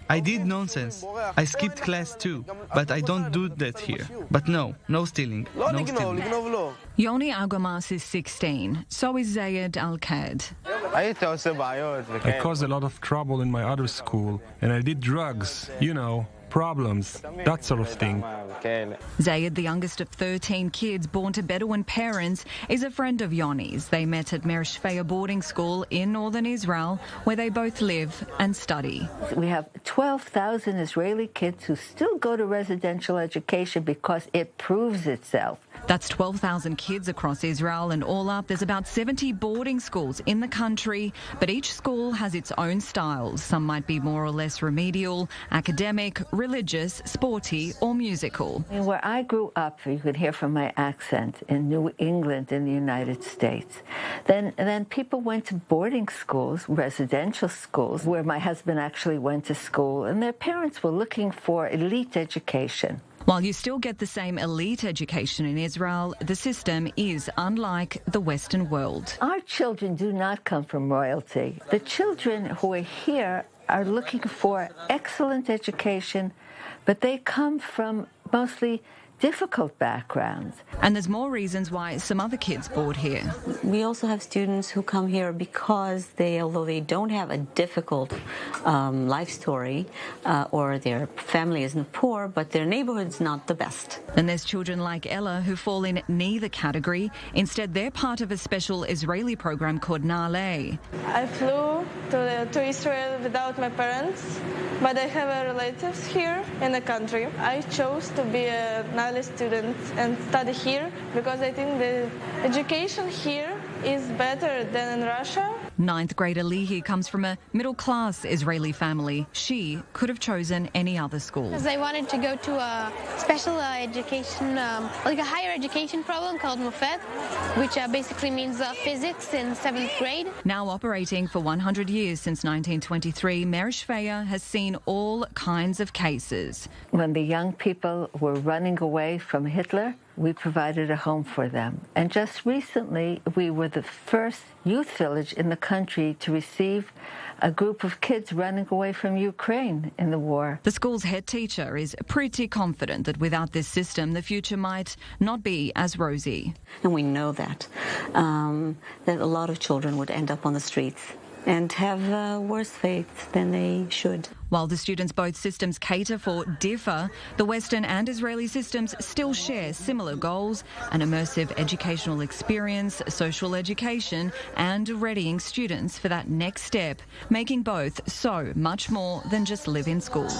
I did nonsense. I skipped class too, but I don't do that here. But no stealing, no stealing. Yoni Algamas is 16, so is Zayed Al-Kad. I caused a lot of trouble in my other school, and I did drugs, problems, that sort of thing. Zayed, the youngest of 13 kids born to Bedouin parents, is a friend of Yoni's. They met at Mer Shveya boarding school in northern Israel, where they both live and study. We have 12,000 Israeli kids who still go to residential education because it proves itself. That's 12,000 kids across Israel, and all up, there's about 70 boarding schools in the country, but each school has its own styles. Some might be more or less remedial, academic, religious, sporty, or musical. Where I grew up, you could hear from my accent, in New England in the United States. Then people went to boarding schools, residential schools, where my husband actually went to school, and their parents were looking for elite education. While you still get the same elite education in Israel, the system is unlike the Western world. Our children do not come from royalty. The children who are here are looking for excellent education, but they come from mostly difficult backgrounds. And there's more reasons why some other kids board here. We also have students who come here because although they don't have a difficult life story or their family isn't poor, but their neighborhood's not the best. And there's children like Ella who fall in neither category. Instead, they're part of a special Israeli program called Naaleh. I flew to Israel without my parents, but I have relatives here in the country. I chose to be a Naaleh student and study here because I think the education here is better than in Russia. Ninth grader Lihi comes from a middle-class Israeli family. She could have chosen any other school. Because I wanted to go to a special education, like a higher education program called Mufet, which basically means physics in 7th grade. Now operating for 100 years since 1923, Mer Shveya has seen all kinds of cases. When the young people were running away from Hitler, we provided a home for them. And just recently, we were the first youth village in the country to receive a group of kids running away from Ukraine in the war. The school's head teacher is pretty confident that without this system, the future might not be as rosy. And we know that a lot of children would end up on the streets and have worse fate than they should. While the students both systems cater for differ, the Western and Israeli systems still share similar goals: an immersive educational experience, social education, and readying students for that next step, making both so much more than just live in schools.